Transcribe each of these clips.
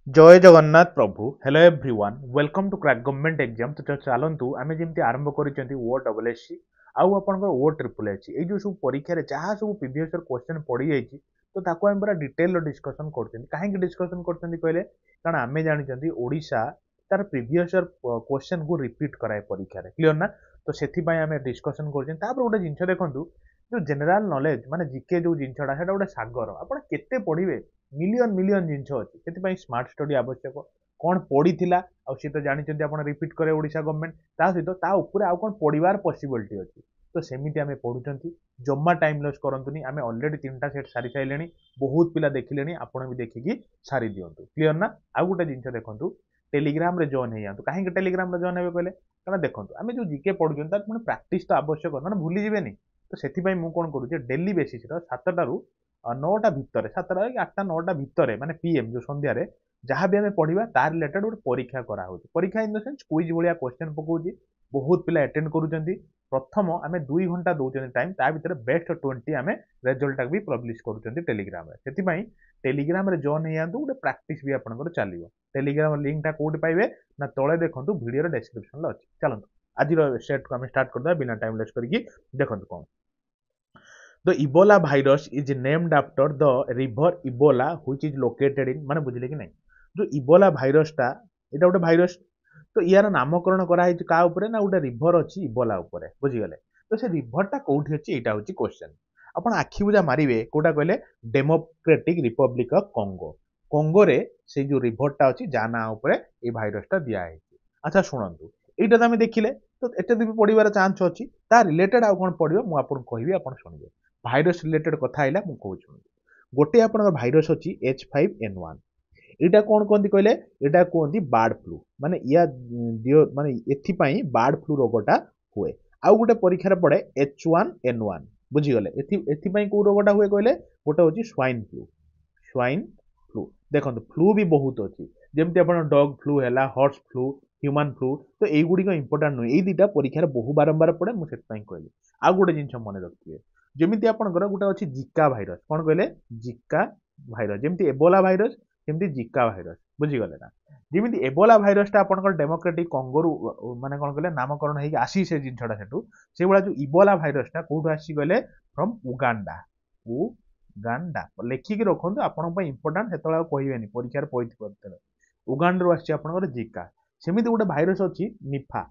जय जगन्नाथ प्रभु hello everyone welcome to crack government exam तो चलतु आम जमी आरंभ कर ओ डबल एस सी आउ आप ओ ट्रिपल एस सी जो सब परीक्षा जहाँ सब प्रीवियस क्वेश्चन पड़ जाइए तो ताको हम पूरा डिटेल डिस्कसन कर कहीं डिस्कसन कर कहले कारण आम जानते ओडिशा तार प्रीवियस क्वेश्चन को रिपीट कराए परीक्षा क्लीयर ना तो से आम डिस्कसन कर गोटे जिन देखूँ जो जनरल नॉलेज माने जीके जो जिनटा से गोटे सागर आप केते पढ़े मिलियन मिलियन जिन अच्छी से स्मार्ट स्टडी आवश्यक कौन पढ़ी सी तो जानते आप रिपीट करे ओडिशा गवर्नमेंट सहित आउ कौन पढ़ार पसिबिलिटी अच्छी तो सेमती आम पढ़ुं जमा टाइम लॉस करतुनि आम अलरेडी 3टा सेट सारी सारे बहुत पिला देखिले आपण भी देखिकी सारी दिंतु क्लीयर ना आउ गोटे जिन देखूँ टेलीग्राम रे जॉइन हो जातु कहीं टेलीग्राम रे जॉइन हे कहले कारण देखो आम जो जीके पढ़ुन पुणी प्राक्ट तो आवश्यक ना भूली जीवेनि तो से कौन करुचे डेली बेसीस 7टारू 9टा भितर 7टा 8टा 9टा भितर माने पीएम जो संध्यारे जहाँ भी आम पढ़ा तार रिलेटेड गोटे परीक्षा कराऊँ परीक्षा इन द सेन्स क्विज भाया क्वेश्चन पकाउँ बहुत पिला अटेंड करुँच प्रथम आम 2 घंटा दौरान टाइम ता भर बेस्ट 20 आम रिजल्ट भी पब्लिश करुँच टेलीग्राम से टेलीग्राम रे जॉइन हो जातु गोटे प्राक्ट भी आपंकर चलो टेलीग्राम लिंक टा कौट पाइबे ना तले देखो वीडियो डिस्क्रिप्शन अच्छी चलते आज सेट को आम स्टार्ट करदे बिना टाइम वेस्ट करके देखो कौन The Ebola virus is named after the river Ebola which is located in माने बुझिले कि नहीं जो इबोला भाइरस टा एटा गोटे भाइरस तो यार नामकरण करा है का ऊपर ना गोटे रिभर अच्छी इबोला ऊपर बुझीगले तो से रिभर टा कोठी अच्छी एटा होची क्वेश्चन आपण आखि बुझा मारिबे कोटा कहले democratic Republic of Congo Congo रे से जो रिभर टा अच्छी जा ना ऊपर ए भाइरस टा दिया है अच्छा शुणंतु एटा तो आम देखिले तो एटे भी पढ़िबार चांस अच्छी ता रिलेटेड आउ कोन पढ़िबो मु आपन कहबी आपन सुनिबे भाइरस रिलेटेड कथा आइला मु कहूँ गोटे आपन भाइरस अच्छी H5N1 एटा कौन कहती कहले एटा कहती बार्ड फ्लू माने या माने एथिपाई बार्ड फ्लू रोगटा हुए आउ गोटे परीक्षा पड़े H1N1 बुझीगले एथिपाई को रोगटा हुए कहले गोटे होची स्वाइन फ्लू देखो फ्लू भी बहुत अच्छी जमती आप डग फ्लू है हॉर्स फ्लू ह्यूमन फ्लू तो युड़िक इंपोर्टाट नुहे दुटा परीक्षा बहु बारंबार पड़े मुझे कहली आउ गोटे जिन मन रखिए जमीती आपंकर गोटे अच्छी जिका भाइरस कौन कहले जिका भाइरस जमी एबोला भाइरस सेमती जिका भाइरस बुझीगले ना जमी एबोला भाइरसटा आपंकर डेमोक्रेटिक कंगोरु माने कौन कहले नामकरण होगी आसी से जिनटा से भाया जो इबोला भाइरसटा कौटू आसी गले फ्रॉम उगांडा उगांडा लेखिकी रखु आपण इंपोर्टाट से कहबेनि परीक्षार पड़ते उगांडा आसी आपंकर जिका सेमती गोटे भाइरस अच्छी निफा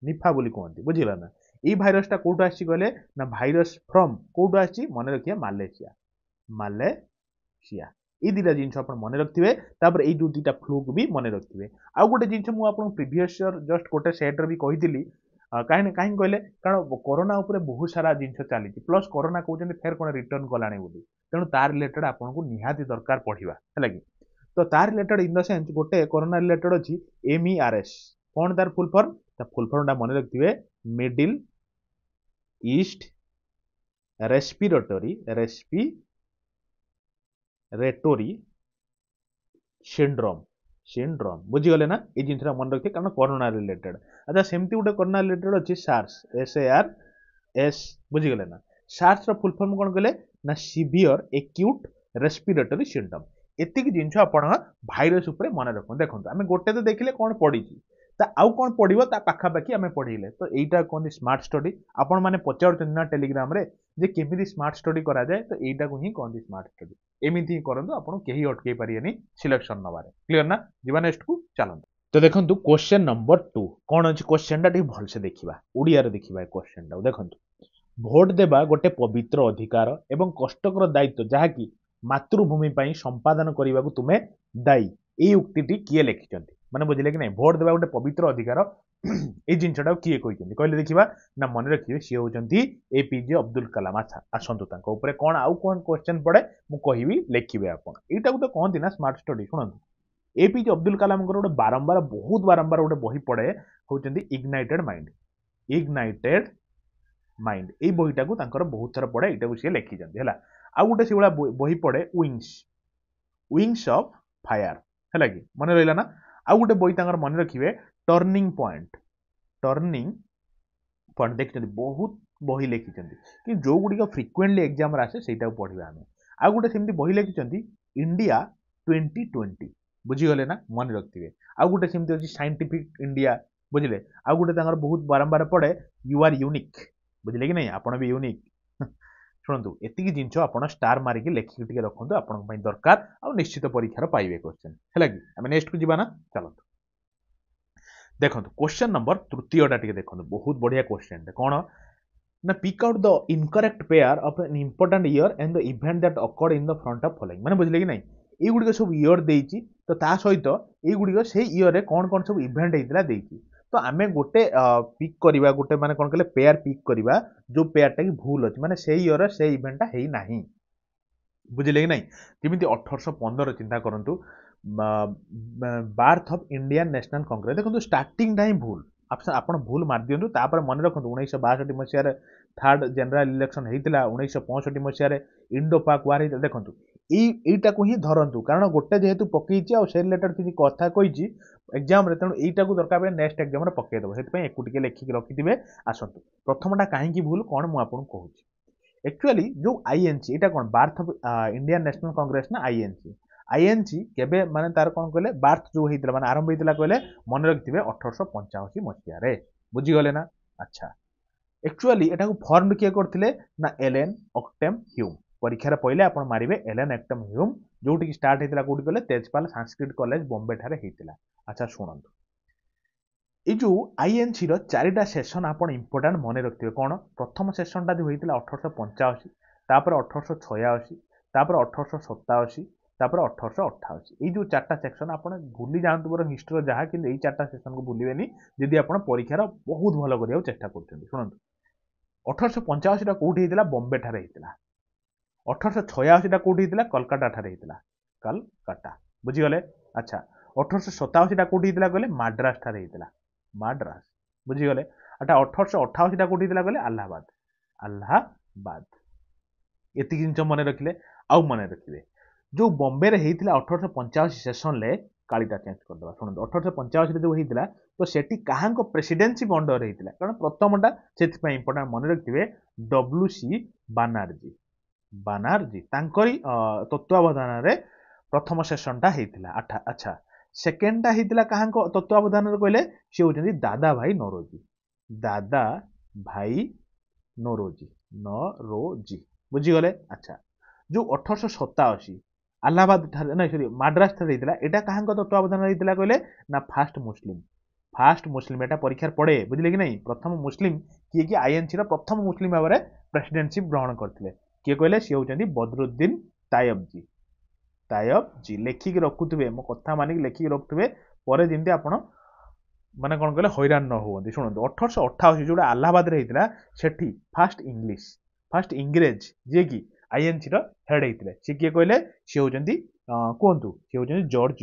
निफा बोली कहते बुझिला ना ये भाइरसटा कौटू आसी गले ना भाइरस फ्रॉम कौटू आसी मन रखिए मालेशिया ये दुटा जिन मन रखिए तापर ये जो दुटा फ्लू को भी मन रखिए आउ गोटे जिन मुझे प्रीवियस जस्ट गोटे सेट्रे भी कही कहीं कहीं कहले कारण कोरोना उपर बहुत सारा जिन चली प्लस कोरोना कहते फेर कौन रिटर्न कलानी बोली तेणु तार रिलेटेड आपको निहाती दरकार पढ़ा है कि तो तार रिलेटेड इन द सेन्स गोटे कोरोना रिलेटेड अच्छी MERS कौन तार फुल फॉर्म मन रखिए मिडिल ईस्ट रेस्पिरेटरी सिंड्रोम बुझीगले ना ये जिन मन रखिए कारण कोरोना रिलेटेड अच्छा सेमती गोटे कोरोना रिलेटेड अच्छी SARS बुझीगले ना सार्स फुल फॉर्म कौन कहले ना सीवियर एक्यूट रेस्पिरेटरी सिंड्रोम एतिक जिन भाइरस उपर मन रखु देखो आम गोटे तो देखिले कौन पड़ी आउ कौन पड़ो ता पाखापाखि आम पढ़ले तो यहीटा कहते स्मार्ट स्टडी आपण मैंने पचार ना टेलीग्राम रे जे केमिति स्मार्ट स्टडी करा जाए तो यहीटा को ही कहते स्मार्ट स्टडी एमती ही करंतु आपन केही अटकई पारियेनी सिलेक्शन नबारे क्लियर ना जीवा नेक्स्ट को चलंतु तो देखंतु क्वेश्चन नंबर 2 कौन अछि क्वेश्चन टा ठीक भल से देखिबा ओडिया रे देखिबा क्वेश्चन टा देखंतु भोट देबा गोटे पवित्र अधिकार एवं कष्टकर दायित्व जहाँकि मातृभूमि पई संपादन करने को तुम्हें दायी ये उक्ति किए लिखिंट माने बुझिले कि नहीं भोट देवा गोटे पवित्र अधिकार ये जिनटा किए कहले देखा ना मन रखिए सी होती APJ अब्दुल कलाम आसतु कौन आउ कौन क्वेश्चन पड़े मुझे लिखे आप यू तो कहती ना स्मार्ट स्टडी शुणु APJ अब्दुल कलाम गोटे बारंबार बहुत बारंबार गोटे बही पड़े होती इग्नाइटेड माइंड ये बहीटा को बहुत सारा पड़े यहाँ सी लिखिंट है आउ गोटे से बही पड़े विंग्स ऑफ फायर है कि मन रहा ना आउ गोटे बही मन रखिए टर्निंग पॉइंट देखते बहुत बही लिखिं कि जो गुड़िक फ्रिक्वेंटली एग्जाम आसे से पढ़ा आम आउ गोटे सेमती बही लिखिं इंडिया 2020 बुझीगले ना मन रखिथे आउ गोटे सेमती अछि साइंटिफिक इंडिया बुझिले आउ गोटे तांगर बहुत बारंबार पड़े यू आर यूनिक बुझिले कि नहीं आपण भी यूनिक शुणु एतिकी जिनस आपण स्टार मारिकी लेखिक टिके रखंतु आपण पई दरकार आ निश्चित परीक्षार पाइबे क्वेश्चन हैला कि आमे नेक्स्ट को जिबा ना चलो देखंतु क्वेश्चन नंबर तृतीयटा टिके देखंतु बहुत बढ़िया क्वेश्चन कोन ना pick out the incorrect pair of an important year and the event that occurred in the front of following माने बुझिले कि नहीं एई गुडी सब ईयर देइची तो ता सहित एई गुडी से ईयर रे कोन कोन सब इवेंट हेतिला देइची तो आमे गोटे पिक करिवा गोटे माने कोन कहले पेयर पिक करिवा जो पेयरटा की भूल अछि माने से ईयर से इवेंटटा हेई नाही बुझिले कि नहीं जेमिति 1815 चिंता करंतु birth of Indian National Congress देखो स्टार्टिंग टाइम भूल आपण भूल मार दियंतु तापर मन रखंतु 1962 मसिया रे थर्ड जनरल इलेक्शन हेतिला 1965 मसिया रे इंडो पाक वार हेतिला देखंतु एईटा को ही धरंतु कारण गोटे जेहेतु पकेइची आ से रिलेटेड किछि कथा कहिची एग्जाम रे तेणु एईटा को दरकार बे नेक्स्ट एग्जाम रे पकेइ दबो हेति पई एकु टिके लेखिक रखिथिबे आसंतु प्रथमटा काहे की भूल कोन मु आपन कहूची एक्चुअली जो आईएनसी एटा कोन birth of Indian National Congress ना आईएनसी केबे माने तार कोन कहले बार्थ जो हेतिला माने आरंभ हेतिला कहले मन रखिथिबे 1885 मसिया रे बुझी गले ना अच्छा एक्चुअली एटा को फॉर्म किए करथिले ना एलन ऑक्टेम ह्यूम परीक्षा रे पहिले आपण मारिबे एलन ऑक्टेम ह्यूम जोटी की स्टार्ट हेतिला कोठी कहले तेजपाल संस्कृत कॉलेज बॉम्बे ठारे हेतिला अच्छा सुनंतु ए जो आईएनसी रो चारिटा सेशन आपण इंपोर्टेंट मने रखिथिबे कोन प्रथम सेशन टा जो हेतिला 1885 तापर 1886 तापर 1887 तापर 1888 ए जो चारटा सेक्शन आपण भूली जानतु बर हिस्ट्री जहा कि ए चारटा सेशन को भूलिबेनी यदि आपण परीक्षा रो बहुत भलो करिया चेष्टा करछन्ती सुनंतु 1885 टा कोठी हेतिला बॉम्बे ठारे हेतिला 1886 टा कोठी हेतिला कोलकाता ठारे हेतिला कलकत्ता बुझी गले अच्छा 1887 टा कोठी हेतिला कहले माद्रास ठारे हेतिला माद्रास बुझी गले अटा 1888 टा कोठी हेतिला कहले अलाहाबाद एति जिंस मने रखिले आउ मने रखिबे जो बॉम्बे रे हेतिला 1885 सेशन ले कालीटा चेंज कर दबा सुन 1885 रे जो हेतिला तो सेठी काहांको प्रेसिडेंसी बंडर हेतिला कारण प्रथमटा सेति पय इंपोर्टेंट मने रखिबे डब्ल्यूसी बानर्जी तांकरी तत्वावधान रे प्रथम सेशन टा हेतिला अच्छा सेकेंड टा हेतिला काहांको तत्वावधान रे कहले से होजंदी दादा भाई नरोजी बुझी गले अच्छा जो 1887 अलाहाबाद ठारे ना सॉरी माद्रास ठारे हेतिला एटा काहांको तत्वावधान रे हेतिला कहले ना फास्ट मुस्लिम एटा परीक्षा पड़े बुझिले कि नहीं प्रथम मुस्लिम किए कि आईएनसी रा प्रथम मुस्लिम भाबरे प्रेसिडेंटशिप ग्रहण करथिले किए कहले से होजंदी बदरुद्दीन तायब जी लेखिक रखुथिबे मो कथा मानिक लेखिक रखुथिबे परे जेंती आपण माने कोन कहले हैरान न होवंती सुनंतु 1888 जोडा अलाहाबाद रे हेतिला सेठी फर्स्ट इंग्रेज जे कि आईएनसी रो हेड हेतिले से किए कहले से होजंती कोंतु से होजंती जॉर्ज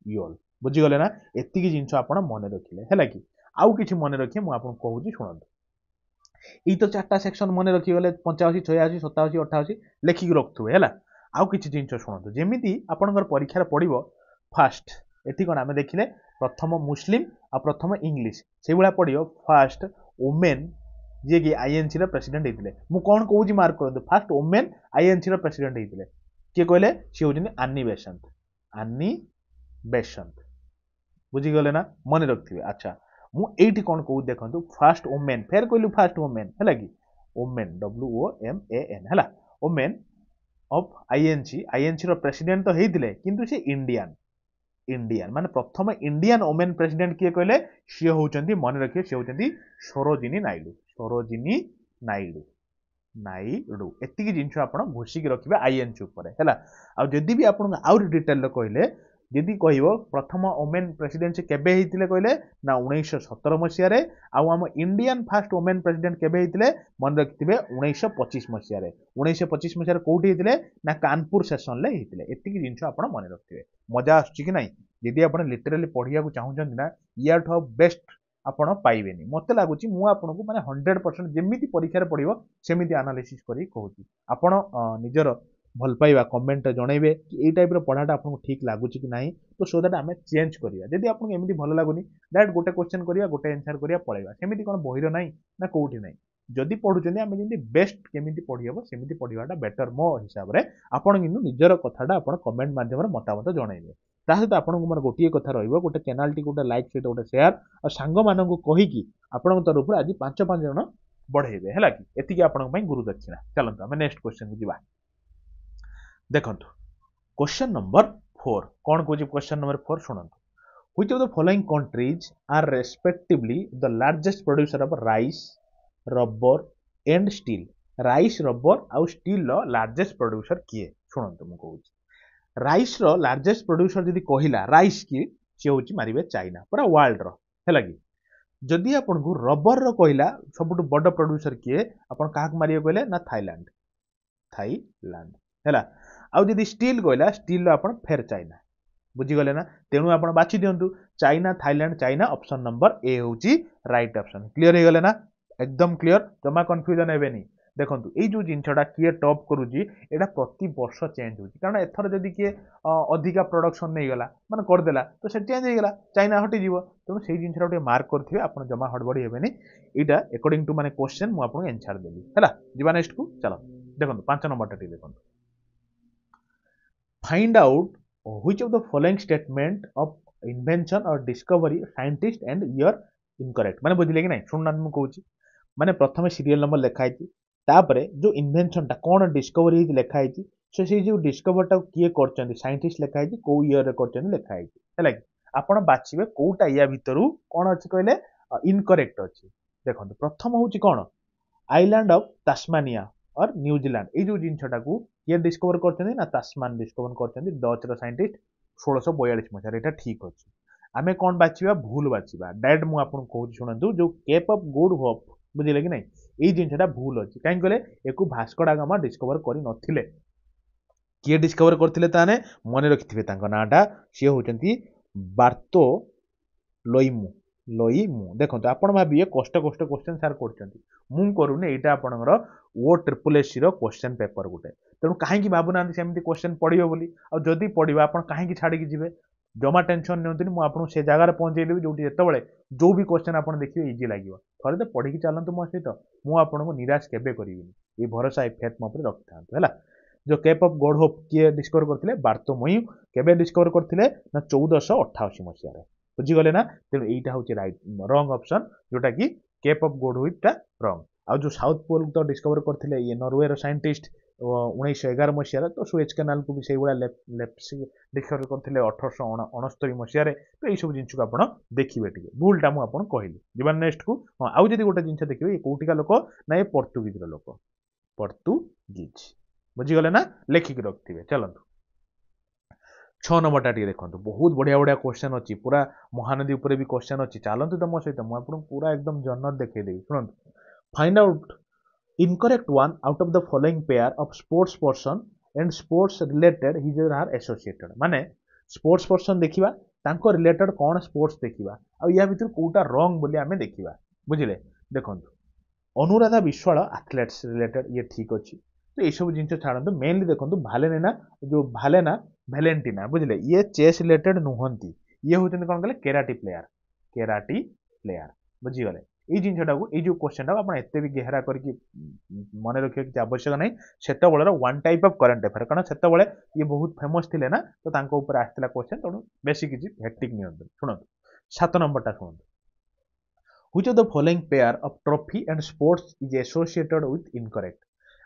यूअल बुझी गले ना एतिकी जिंस आपण मने रखिले हैला कि आउ किछि मने रखिए मु आपण कहूची सुनंतु ई तो चारटा सेक्शन मने रखि गले 85 86 87 88 लेखिक रखथुबे हैला आउ किछि जिंस सुनंतु जेमिति आपनकर परीक्षा रे पडिबो फास्ट एथि कोन आमे देखिले प्रथम मुस्लिम आ प्रथम इंग्लिश से भला पडियो फर्स्ट वुमेन जे कि आईएनसी रे प्रेसिडेंट हेतिले मु कोन कहूची मार्क करदु फर्स्ट वुमेन आईएनसी रे प्रेसिडेंट हेतिले के कहले से होजनी आनी बेसंत बुझी गले ना मन रखथिबे अच्छा मु एठी कोन कहू देखंतु फर्स्ट वुमेन फेर कहलु फर्स्ट वुमेन हैला कि वुमेन WOMAN हैला वुमेन ऑफ आईएनसी रो प्रेसिडेंट तो हेतिले किंतु से इंडियन माने प्रथम इंडियन वुमेन प्रेसिडेंट किए कहले से होचंती मन रखिए से होचंती सरोजिनी नायडू एतिकी जिंस आपण घोषिक रखिबे आईएनसी ऊपर हैला आ जदी भी आपण आउर डिटेल लो कहले जदि कहबो प्रथम वुमेन प्रेसिडेंसी केबे हेतिले कहले ना 1917 मसिया रे आ हम इंडियन फर्स्ट वुमेन प्रेसिडेंट केबे हेतिले मन रखिथिबे 1925 मसिया रे 1925 मसिया रे कोठी हेतिले ना कानपुर सेशन ले हेतिले एतिकी जिंस आपण मन रखिथिबे मजा आछि कि नाही जदि आपण लिटरली पढिया को चाहउछन ना इयर टू बेस्ट आपण पाइबेनी मते लागुची मु आपण को माने 100% जेमिति परीक्षा रे पडिबो सेमिति एनालिसिस करी कहूची आपण निजर भल पाइबा कमेंट जनइबे कि ए टाइप रो पढ़ाटा आपको ठीक लागुची कि नाही तो सो दैट आमे चेंज करिया जदि आपको एमिति भल लागुनी डायरेक्ट गोटे क्वेश्चन करिया गोटे आंसर करिया पळेबा सेमिति कोन बहिरो नाही ना कोउठी नाही जदि पढ़ुଛନ୍ତି आम जमी बेस्ट केमी पढ़ी हम सेमती पढ़ाटा बेटर मो हिसाब से आपड़ कि निजर कथाटा आप कमेंट मध्यम मतामत जनइबे ता सहित आपको मोर गोटे कथा रही गोटे चैनल टी गोटे लाइक सहित गोटे सेयार और सांग मानू कहीकि आपण तरफ आज 5 जन बढ़ेबे है कि एतिकी आपण गुरु दक्षिणा चलते आम नेक्स्ट क्वेश्चन को जावा देखो क्वेश्चन नंबर 4 कौन कौन क्वेश्चन नंबर 4 शुणु Which of the following countries are respectively the largest producer of rice, rubber and steel? Rice, rubber ଆଉ steel ର largest producer କିଏ? ଶୁଣନ୍ତୁ ମୁଁ କହୁଛି ରାଇସ୍ ର ଲାର୍ଜେଷ୍ଟ ପ୍ରୋଡ୍ୟୁସର ଯଦି କହିଲା ରାଇସ୍ କି ସେ ହଉଛି ମାରିବେ ଚାଇନା ପୁରା ୱାର୍ଲଡ ର ହେଲା କି ଯଦି ଆପଣଙ୍କୁ ରବର ର କହିଲା ସବୁଠୁ ବଡ ପ୍ରୋଡ୍ୟୁସର କିଏ ଆପଣ କାହାକୁ ମାରିବେ କହିଲେ ନା ଥାଇଲାଣ୍ଡ ହେଲା ଆଉ ଯଦି ଷ୍ଟିଲ୍ କହିଲା ଷ୍ଟିଲ୍ ର ଆପଣ ଫେର ଚାଇନା बुझीगले ना तेणु आप बाछि दिंतु China Thailand China option number A होची राइट ऑप्शन क्लियर हो गले ना एकदम क्लियर जमा कंफ्यूजन हेबेनी देखंतु ए जो जिनछटा किए टॉप करूची एटा प्रति वर्ष चेंज होची कारण एथर जदी किए अधिका प्रोडक्शन नै गला माने कर देला तो से चेंज हो गला चाइना हटि जीवो तेणु सेही जिनछटा टे मार्क करथिबे आपण जमा हड़बड़ी हेबेनी एटा अकॉर्डिंग टू माने क्वेश्चन मु आपन आंसर देली हैला जीवा नेक्स्ट को चलो देखंतु 5 नंबर टा देखंतु find out which of the following statement of invention or discovery scientist and year incorrect माने बुझिले कि नहीं सुनना मु कहूची माने प्रथमे सीरियल नंबर लिखा है तापरे जो इन्वेंशन टा कोन डिस्कवरी लिखा है से जो डिस्कवर टा किए करचंदी साइंटिस्ट लिखा है को ईयर रे करचंदी लिखा है हैला कि आपण बाछिबे कोटा या भितरु कोन अछि कहले इनकरेक्ट अछि देखंतु प्रथम होची कोन आइलैंड ऑफ तास्मानिया और न्यूजीलैंड ये जो जिनछटा को ये डिस्कवर करछन ना तास्मान डिस्कवर करछन डच रो साइंटिस्ट 1642 मसिया एटा ठीक अछि आमे कोन बाछिबा भूल बाछिबा डायरेक्ट मु आपन कहू सुनंतु जो केप ऑफ गुड होप बुझिले कि नहीं ये जिनछटा भूल अछि काहे कहले एको भास्को डा गामा डिस्कवर करि नथिले किए डिस्कवर करथिले ताने मने रखिथिबे तांको नाटा से होचंती बार्तो लोइमु देखो आपण भाबिए कष्ट क्वेश्चन सार करछंती मु करूने एटा आपनकर ओ ट्रिपल एससी रो क्वेश्चन पेपर गुटे तेणु कहीं भावुना सेमती क्वेश्चन पढ़ियो बोली और जदि पढ़िबा आपण कहीं छाड़ी जीवे जमा टेंशन नियंतुनी मु आपन से जगह पहुंचे देबी जोटी जेतेबेले जो भी क्वेश्चन आपण देखिबे इजी लागिवो थरे तो पढ़ी की चलंतु मो सहित मु आपन को निराश केबे करिविनी ए भरोसा ए फेथ मो पर रखथांतु हैला जो केप ऑफ गॉड होप किए डिस्कवर करथिले बार्तोलोमेउ केबे डिस्कवर करथिले ना 1488 मसिया रे बुझीगले ना तेणु एटा होची राइट रॉन्ग ऑप्शन जोटा कि केप ऑफ गुड होप टा रॉन्ग आ जो साउथ पोल तो डिस्कवर करथिले ये नॉर्वे रो साइंटिस्ट 1911 मसिया तो सुएज कैनाल को भी से गुला लेफ्ट डिस्कवर करथिले 1869 मसिया रे तो ए सब जिंस को आपण देखिबे टिके भूलटा मु आपण कहली जीवन नेक्स्ट को आउ जदी गोटे जिंस देखिबे ये कोटिका लोक ना ये पोर्तुगीज रो लोक पोर्तुगीज बुझीगले ना लेखिक रखथिबे चलंतु 6 नंबर टा देखो बहुत बढ़िया बढ़िया क्वेश्चन अच्छी पूरा महानदी ऊपर भी क्वेश्चन अच्छी चलतु तो मो सहित मुझे पूरा एकदम जन्नत देखदेवी शुणु find out incorrect one out of the following pair of sports person and sports related his are associated माने स्पोर्ट्स पर्सन देखिबा तांको रिलेटेड कौन स्पोर्ट्स देखिबा आ या भीतर कोटा रॉन्ग बोली आमे देखिबा बुझिले देखंतु अनुराधा विश्वाल एथलेट्स रिलेटेड ये ठीक अच्छी तो ये सब जिन छाड़ू मेनली देखो भालेना जो भालेना भैलेंटिना बुझे ये चेस रिलेटेड नुहंती ये होती कौन कहले केराटी प्लेयर बुझीगले ये जिनटा को ये जो क्वेश्चन टा आप एत भी गहरा करके मन रखिए किसी आवश्यक नहीं से one type of current affair कारण से ये बहुत फेमस थे ना तो ऊपर आसाला क्वेश्चन तेणु बेसी किसी हेक्टिक नहीं शुणु 7 नंबर टा शुणु which of the following pair of trophy and sports is associated with incorrect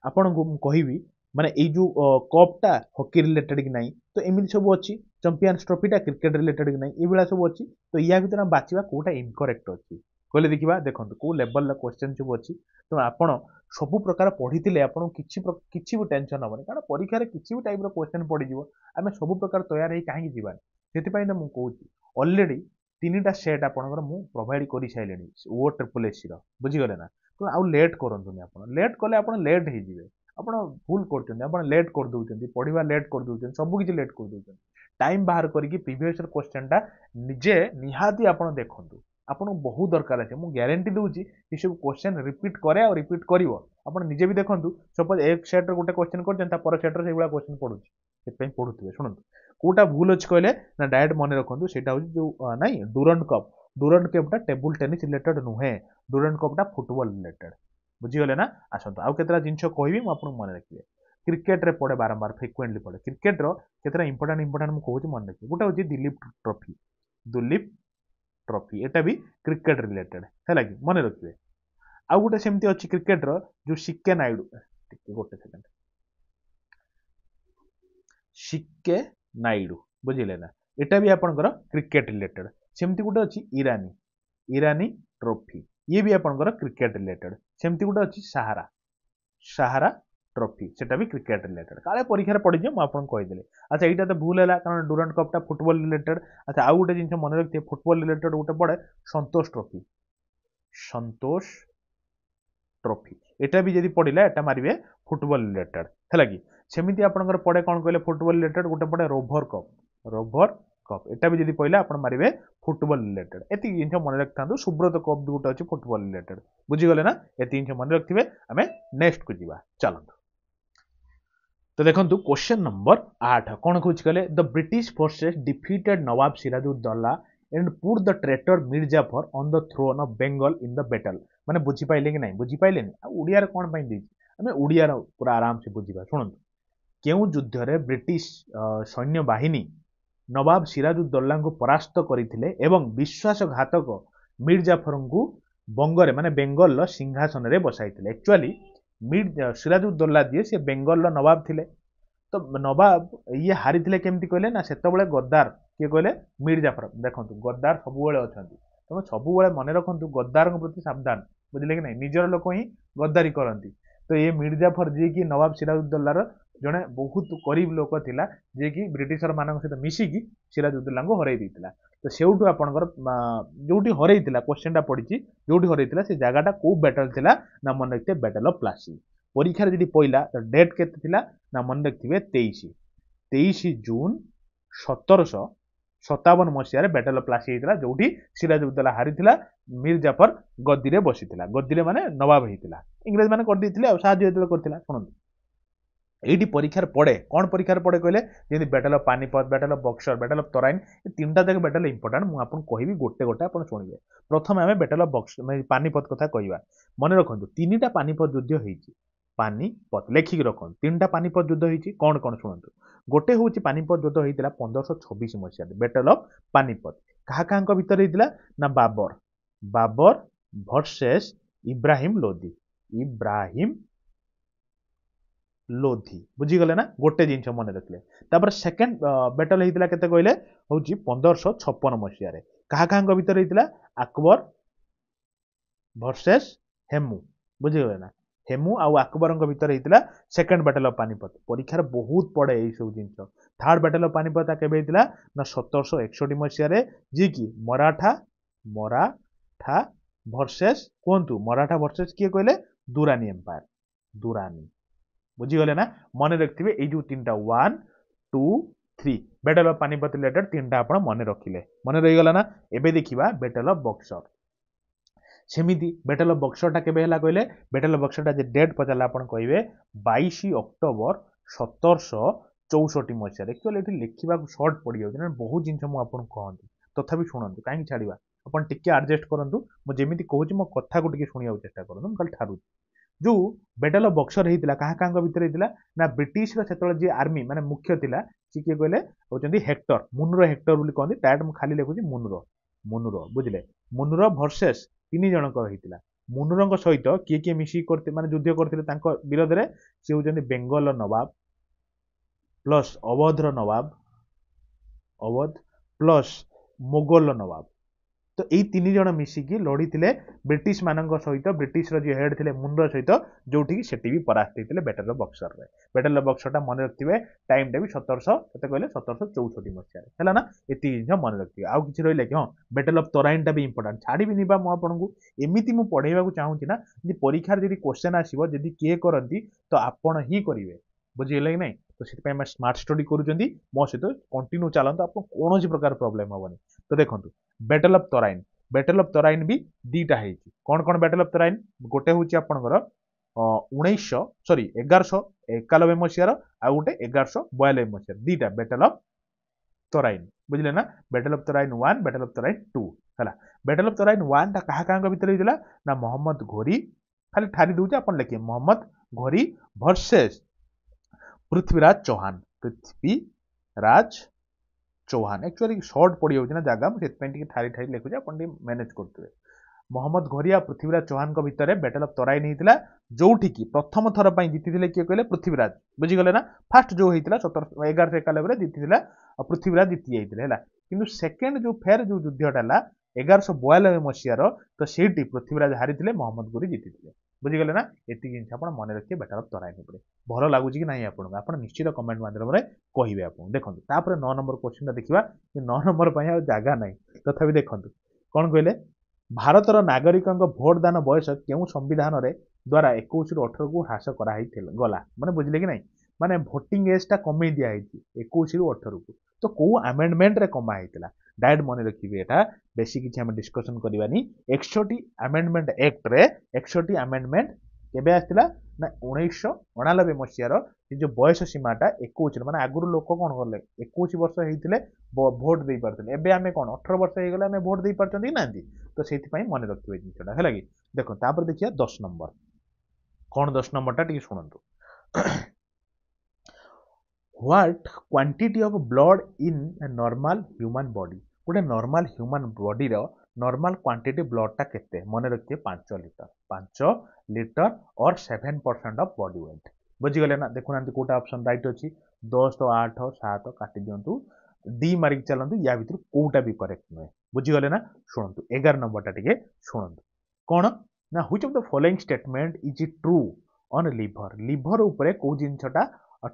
आपन को कहबी माने ए जो कपटा हॉकी रिलेटेड कि नहीं तो एमती सब अच्छी चैंपियंस ट्रॉफीटा क्रिकेट रिलेटेड कि नहीं ये सब अच्छी तो या भर हम बाछवा कोटा इनकरेक्ट अच्छी कहले देखा देखो कौ लेवल क्वेश्चन सब अच्छी तो आपड़ सब प्रकार पढ़ी आपको किसी भी टेंशन हेनी कारण परीक्षा किसी भी टाइप क्वेश्चन पड़ज आम सब प्रकार तैयार हो कहीं जावानी से तो मुझे कहूँ अलरेडी 3टा सेट आपंकर मुझे प्रोवाइड कर सारे ओ ट्रिपल एससी बुझीगले ना तो आउ लेट करतुनि आप लेट कले आप लेट हो आप भूल कर लेट कर दौरान पढ़ा लेट कर दौरान सबकि लेट कर दौरान टाइम बाहर करके प्रीवियस क्वेश्चन टा निजे निहाती आप देखूँ आपको बहुत दरकार है मुझे ग्यारंटी दूसरी ये सब क्वेश्चन रिपीट करे और रिपीट कर निजे भी देखूँ सपोज एक सेट्रे गोटे क्वेश्चन कर सेट्रे से क्वेश्चन पढ़ुची से पढ़ुवे शुणु कौटा भूल अच्छे कहले ना डायरेक्ट मन रखु से जो नाई डूरंड कपटा टेबुल टेनिस रिलेटेड नुहे डूरंड कपटा फुटबॉल रिलेटेड बुझीगले ना आसतु आउ केतरा जिनछ कहबी मु आपन मन रखिबे क्रिकेट रे पड़े बारंबार फ्रिक्वेंटली पड़े क्रिकेट रो केतरा इंपोर्टेंट मु कहूची मन रखिबे गोटे होची दिलीप ट्रॉफी एटा भी क्रिकेट रिलेटेड है कि मन रखिए आउ गोटे सेमती अच्छी क्रिकेट रो जो सिक्के नायडू गोटे सेकंड सिक्के नायडू बुझिले ना एटा भी आपनकर क्रिकेट रिलेटेड सेमती गोटे अच्छी ईरानी ट्रॉफी ये भी आपनकर क्रिकेट रिलेटेड सेमती गोटे अच्छी सहारा ट्रॉफी सेटा भी क्रिकेट रिलेटेड काले परीक्षा पड़ी जाए मुझे कहीदेली अच्छा यहाँ तो भूल है कारण डूरांट कपटा फुटबॉल रिलेटेड अच्छा आउ गोटे जिन मन रखिए फुटबॉल रिलेटेड गोटे पड़े संतोष ट्रॉफी एटा भी जब पड़ा एटा मारे फुटबॉल रिलेटेड है कि सेमती आपंकर पड़े कौन कहले फुटबॉल रिलेटेड गोटे पड़े रोभर कप एटा भी जब पड़ा आप मारे फुटबॉल रिलेटेड एति जिन मन रखि था सुब्रत कप भी गोटे अच्छी फुटबॉल रिलेटेड बुझीगले ना ये जिन मन रखिए आम नेक्स्ट को जीवा चलतु तो देखो क्वेश्चन नंबर 8 कौन कौन कहले the British forces defeated Nawab Sirajuddaula and put the traitor Mir Jafar on the throne of Bengal in the battle माने बुझी पाइले कि नहीं बुझी पाइले ओडिया रे कोन पई देछि हमें ओडिया रे पूरा आराम से बुझीबा सुनंतु केउ युद्ध रे ब्रिटिश सैन्य बाहिनी नवाब सिराजुद्दौला को परास्त करथिले एवं विश्वासघातक मीर जाफर को बंगरे माने बेंगल लो सिंहासन रे बसाइथिले एक्चुअली मीर सिराजुद्दौला जी से बेंगल लो नवाब थिले तो नवाब ये हारी थिले केमती कहले ना सेतबेले गद्दार किए कहले मीर जाफर देखंतु गद्दार सबुबेले अछंती तुम सबुबेले मने रखंतु गद्दार प्रति सावधान बुझिले कि नहीं निजर लोक ही गद्दारी करंती तो ये मीर जाफर जी की नवाब सिराजुद्दौला जड़े बहुत गरीब लोक थिला जे कि ब्रिटिशर मान सहित मिसिकी सिराजुद्दौला को हरई देइतिला तो सेउठु आपनकर जोटी हरईतिला क्वेश्चन टा पड़ी जोटी हरईतिला से जगहटा को बैटल थिला ना मन रखते बैटल ऑफ प्लासी परीक्षा जदि पइला तो डेट केते थिला ना मन रखिबे 23 जून 1757 मसीह बैटल ऑफ प्लासी होता जोटी सिराजुद्दौला हारी मीर जाफर गद्दी रे बसीथिला गद्दी रे माने नवाब होता इंग्रेज माने कर देथिले आ साहाଯ୍य करथिला सुनंतु एटी परीक्षार पड़े कौन परीक्षार पड़े कहले जमी battle of Panipat battle of Buxar battle of Tarain ये तीनटा जाक बैटल इंपोर्टेंट मुझे आपको कहबी गोटे गोटे आप शुणिए प्रथम आम बैटल ऑफ बक्सर पानीपत कथा कहवा मन रखु तीन पानीपत युद्ध होती पानीपत लेखिक रख तीन पानीपत युद्ध होती कौन कौन शुणु गोटे हूँ पानीपत युद्ध होता 1526 मसीह बैटल ऑफ पानीपत क्या क्या भितर होता ना बाबर वर्सेस इब्राहिम लोधी बुझीगले ना गोटे जिन मन रखिले सेकेंड बैटल होता के कहले हूँ 1556 मसीह क्या क्या भितर होता अकबर वर्सेस हेमू बुझीगले ना हेमू आउ अकबर भितर होता सेकेंड बैटल ऑफ पानीपत परीक्षार बहुत पड़े यही सब जिन थर्ड बैटल ऑफ पानीपत केबे होता ना 1761 मसीह जी कि मराठा वर्सेस कहतु मराठा वर्सेस किए कहले दुरानी एम्पायर दुरानी बुझीगले ना मन रखिए ये जो तीन टा 1 2 3 बैटल ऑफ पानीपत रिलेटेड तीन टा आपण मन रखिले मन रहीगला ना एबे देखिबा बैटल ऑफ बक्सर सेमिति बैटल ऑफ बक्सर टा केबे हला कहले बैटल ऑफ बक्सर टा जे डेट पचाला आपण कहबे 22 अक्टोबर 1764 मसीह एक्चुअली एठी लिखिबा को शॉर्ट पड़ी जाउछ ना बहुत जिंस मु आपण कहंती तथापि शुणंतु काहे छाड़ीबा आपण टिके एडजस्ट करंतु मु जेमिति कहूची मो कथा को टिके सुनिया चेष्टा करंतु कल ठारू जो बैटल ऑफ बक्सर होता क्या क्या भितर होता ना ब्रिटिश जी आर्मी माने मुख्य थिला सी किए कहले होचंदी हेक्टर हेक्टर बोली कहते डायरेक्ट मुझे खाली लिखुची मुनुर बुझिले मुनुर वर्सेस 3 जनक होता मुनुर सहित किए किए मिसिक करते माने युद्ध करते विरोध में सी होचंदी बेंगल नवाब प्लस अवध प्लस मोगल नवाब तो यही 3 जन मिसिकी लड़ी थे ब्रिटिश मान सहित ब्रिटिश जी हेड थे मुंडर सहित जो से भी परास्त होते बैटल ऑफ बक्सर में बैटल ऑफ बक्सर मन रखिए टाइम टा भी 1764 मसीह है ना ये जिन मन रखिए आउ कि रही कि हाँ बैटल ऑफ तराइन टा भी इंपोर्टेंट छाड़ी भी मुझे एमती मुझे पढ़ेगा चाहूँगी ना परीक्षार जी क्वेश्चन आसो जी किए करती तो आपण ही करेंगे बुझीगले कि नहीं तो से स्मार्ट स्टडी करुँच मो सहित कंटिन्यू चलते आप कौन प्रकार प्रोब्लेम हेनी तो देखो बैटल ऑफ तराइन भी दीटा है कौन कौन बैटल ऑफ तराइन गोटे हूँ आपंकर 1191 मसीहार आउ गोटे 1192 मसीहार दीटा बैटल ऑफ तराइन बुझे ना battle of Tarain 1 battle of Tarain 2 है बैटल ऑफ तराइन 1 टा क्या क्या भितर होता ना मोहम्मद घोरी खाली ठारी दूचे आपण लिखिए Mohammad Ghori versus Prithviraj Chauhan. Prithviraj Chauhan actually short पड़ी होची ना जागा मु सेत ठारी ठारी लिखुचे आपण मैनेज करते। मोहम्मद घोरी पृथ्वीराज चौहान भितर बैटल ऑफ तराइन होता जोठी की प्रथम थर पर जीति किए कहले पृथ्वीराज बुझीगले ना फास्ट जो होता 1191 जीति पृथ्वीराज जीति जाइए कि सेकेंड जो फेर जो युद्धटा 1192 मसीहार तो सेठी पृथ्वीराज हारी मोहम्मद घोरी जीति बुझीगले ना एति जिन आप मन रखिए बैटल ऑफ तराइन उपर भल लगुच कि नहीं आपको निश्चित कमेंट माध्यम कहे आपको देखो तापर 9 नंबर क्वेश्चन देखा 9 नंबर पर जगह ना तथा देखो कौन कहले भारतर नागरिकों भोटदान बयस क्यों संविधान द्वारा 21 ରୁ 18 को ह्रास गला माने बुझले कि नहीं माने भोटिंग एज टा कमे दिया 21 ରୁ 18 को तो कौ आमेंडमेंट रे कमा होता डायरेक्ट मन रखिए एटा बेसी किसी आम डिस्कसन करवानी 61 आमेंडमेंट एक्ट रे 61 आमेंडमेंट केबे आस्तिला ना 1999 मसीहार जो बयस सीमाटा 21 माने आगुर लोक कौन कले 21 वर्ष होते भोट दे पारते एबे आमे कौन 18 वर्ष हो गले आमे भोट दे पारछन ना तो से मन रखिए जिनटा है कि देखो तापर देखिए 10 नंबर कौन 10 नंबर टा शुणु what quantity of blood in a normal human body गोटे नॉर्मल ह्यूमन बॉडी रो नॉर्मल क्वांटिटी ब्लड टा केते मन रखिए 5 लीटर और 7% ऑफ बॉडी वेट बुझीगले ना देखुना कोटा ऑप्शन राइट अच्छी 10 तो 8 7 काटी दिंतु डी मारिक चलतु या भीतर कोटा भी करेक्ट नुहे बुझीगले ना शुणु 11 नंबर टा शुणु कौन ना which of the following statement is true on liver liver उपरे को जिनछटा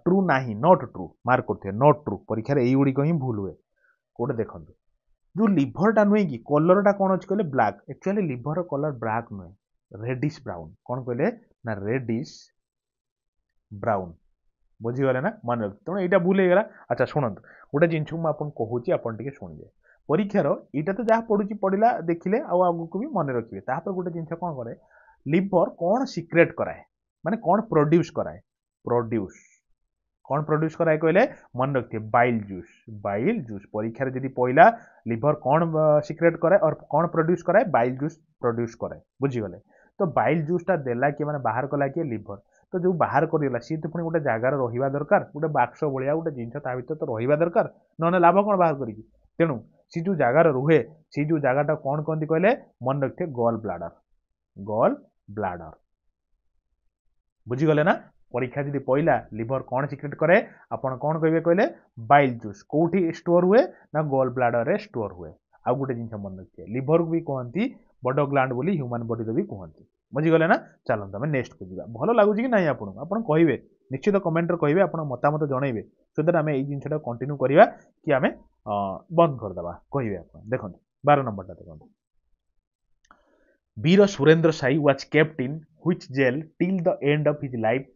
ट्रू नाही नॉट ट्रू मार्क करते नॉट ट्रू परीक्षा रे एगुड़िक ही भूल हुए कोटे देखो जो लिवर टा नुहे कि कलर टा कौन अच्छे कहले black actually liver colour black नुहे रेडिश ब्राउन कौन कहले ना रेडिश ब्राउन बुझीगले ना मन रख तेणु यहाँ भूल होगा अच्छा शुणु गोटे जिनस मुझे कहूँ आपड़ शुणिए परीक्षार यहाँ तो जहाँ पढ़ुची पढ़ला देखिले आगू भी मन रखिए तापर गोटे जिन कौन करे लिवर कौन सिक्रेट कराए माने कौन प्रोड्यूस कराए प्रोड्यूस कौन प्रोड्यूस कराए कहले मन रखिए बाइल जूस परीक्षा जब पहला लिवर कौन सिक्रेट कराए और कौन प्रोड्यूस कराए बाइल जूस प्रोड्यूस कराए बुझीगले तो बाइल जूसटा देला किए मैंने बाहर कला किए लिवर तो जो बाहर करला सी तो पुणी गोटे जगार रहा दरकार गोटे बाक्स भाया गोटे जिन भर तो रहा दरकार ना लाभ कौन बाहर करी तेणु सी जो जगार रुहे सी जो जगह कौन कहते कहले मन रखिए गॉल ब्लाडर बुझीगले ना परीक्षा जब पहला लिवर कौन सिक्रेट करे आपन कौन कहे कहले बाइल जूस कौटी स्टोर हुए ना गॉल ब्लाडर रे स्टोर हुए आउ गोटे जिन मन रखिए लिवर को भी कहती बड़ ग्लांड बोली ह्यूमन बॉडी भी कहती बुझीगले ना चलते आम नेक्स्ट को जा भल लगुच कि ना आपड़ कहे निश्चित कमेंट कहे आप मतामत जनइबे सो दैट आम जिनटा कंटिन्यू करवा कि आम बंद करदे कहे आप देखो 12 नंबर देखो Veer Surendra Sai was kept in which jail till the end of his life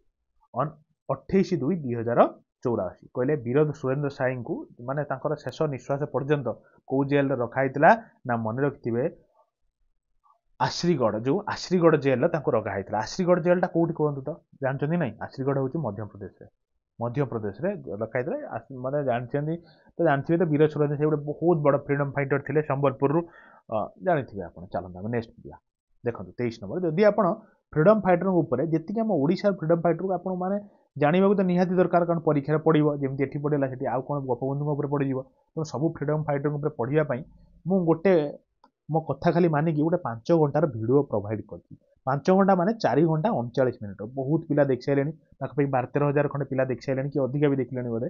on 28/2/2084 कहले वीर सुरेंद्र साई को माने शेष निश्वास पर्यंत कौ जेल रखाई ना मन रखिए आश्रीगढ़ जो आश्रीगढ़ जेल रखाई आश्रीगढ़ जेलटा कौटी कहतु तो जानते ना आश्रीगढ़ हूँ मध्यप्रदेश रखाई मतलब जानते तो जानते तो वीर सुरेंद्र साई गोटे बहुत बड़ फ्रीडम फाइटर थे संबलपुर जानी आप चलते नेक्स्ट दिया देखो 23 नंबर जदि आप फ्रीडम फाइटर उपर जी आम ओडिशा फ्रीडम फाइटर को आपने माने जानवा तो निहाती दरकार कारण परीक्षा पड़ो जमी एटी पढ़ेगा से आउ कौन गोपबंधु पड़ तो सब फ्रीडम फाइटर पढ़ाई मु गोटे मो कथा खाली मानिकी गोटे 5 घंटार भिडियो प्रोवाइड कर 5 घंटा माने 4 घंटा 39 मिनिट बहुत पिला देख सारे 12-13 खंडे पिला देख सारे कि अधिका भी देखिले बोधे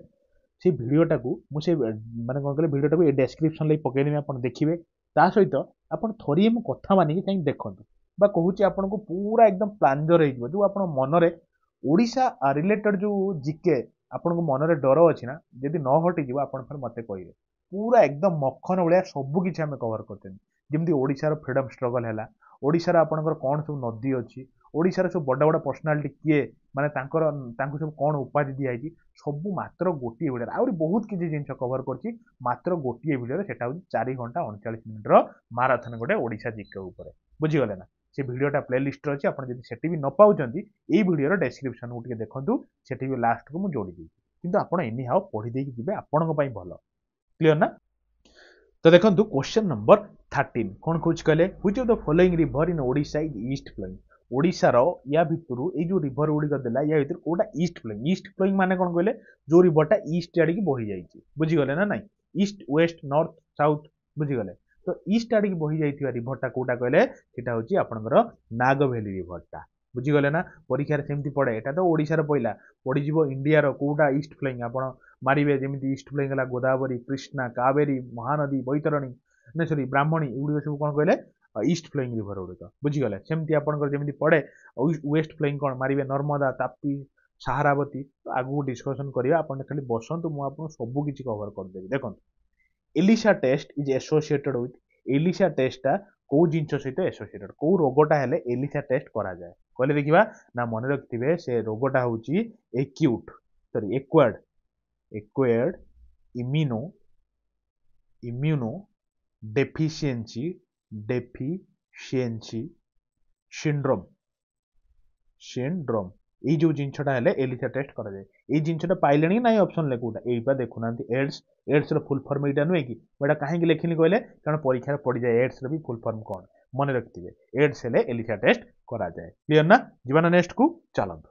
से भिडियोटा को मुझे माने कौन कहले भिडियोटा को डेस्क्रिप्शन लगे पकईदेवी आप देखिए ता सहित आप थोड़ी मो कथा मानिकी कहीं देखो बा कहूँ आपन को पूरा एकदम प्लांजर हो जो आप मनरे ओडिशा रिलेटेड जो जिके आपन को मनरे डर अच्छी ना जदि न हटिज आप मत कहे पूरा एकदम मक्खन भाया सबकि आम कवर करते जमी ओडिशार फ्रीडम स्ट्रगल है ओडिशार आपंकर कौन सब नदी अच्छी ओडिशार सब बड़ बड़ पर्सनालीटी किए माने सब कौन उपाधि दिखाई सब मात्र गोटे भिडियो आहरी बहुत किसी जिन कवर कर मात्र गोटे भिडियो से 4 घंटा 39 मिनिट्र माराथन गोटे ओडिशा जिके उपर बुझीगले ना से भिडियोटा प्लेलिस्ट अच्छी आप भी न पाँच ये भिडियोर डेस्क्रिप्शन को देखूँ से लास्ट को मुझे जोड़ी किंतु आप एनी हाउ पढ़ी जी आपण भल क्लीयर ना तो देखो क्वेश्चन नंबर 13 कौन कौच कहले which of the following river in Odisha is east flowing ओडिशार या भितरु ए जो रिवर गुड़िक देला या भितर कोटा ईस्ट फ्लोइंग माने कौन कहले जो रिवरटा ईस्ट आड़ की बही जाइए बुझीगले ना नाई ईस्ट वेस्ट नॉर्थ साउथ बुझीगले तो ईस्ट आड़ की बही जाइए रिवरटा कोटा कहले सेटा होची आपनकर नागभैली रिवरटा बुझीगले ना परीक्षा सेमती पड़े एटा तो ओडिशार पइला पड़ीजिवो इंडियार कोटा ईस्ट फ्लोइंग आपण मारिबे जेमिति ईस्ट फ्लोइंग हला गोदावरी कृष्णा कावेरी महानदी बैतरणी ना सॉरी ब्राह्मणी एगुड़ी सब कौन कहले ईस्ट फ्लोइंग रिवर गुड़िक बुझीगले सेमती आपनकर जेमिति पड़े वेस्ट फ्लोइंग कौन मारिबे नर्मदा ताप्ती सहारावती तो आगु डिस्कशन करिया आपण खाली बसंतु मु आपन सब किछि कवर कर देबी देखंतु ELISA test is associated with ELISA टेस्टटा को जिंस सहित एसोसिएटेड को रोगटा हेले एलिसा टेस्ट करा जाए कहले देखिबा ना मन रखिथिबे से रोगटा होची acute sorry acquired immuno deficiency syndrome এই जो जिनछटा हेले एलिसा टेस्ट करा जाए এই जिनछटा पाइलेनी नाही ऑप्शन ले कोटा एइबा देखुनांती एड्स रो फुल फॉर्म एटा नुए कि एटा काहे कि लेखिनी कहले कारण परीक्षा पड़ी जाए एड्स रो भी फुल फॉर्म कोन मन रखिथिबे एड्स हेले एलिसा टेस्ट करा जाए क्लियर ना जीवाना नेक्स्ट को चलंतु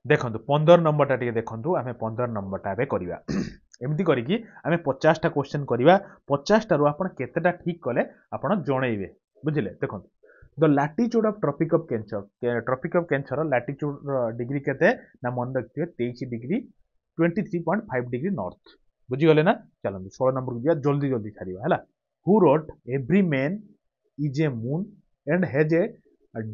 देखंतु 15 नंबर टा टिके देखंतु आमे 15 नंबर टा बे करिवा एमती करिकी आमे 50 टा क्वेश्चन करिवा 50 टा रो आपण केतेटा ठीक कले आपण जणैबे बुझिले देखंतु the latitude of Tropic of Cancer latitude degree केते ना मन रखिए 23 डिग्री 23.5 डिग्री नॉर्थ बुझीगले ना चलंतु 16 नंबर को दिया जल्दी जल्दी छाड़िबा हला who wrote every man is a moon and has a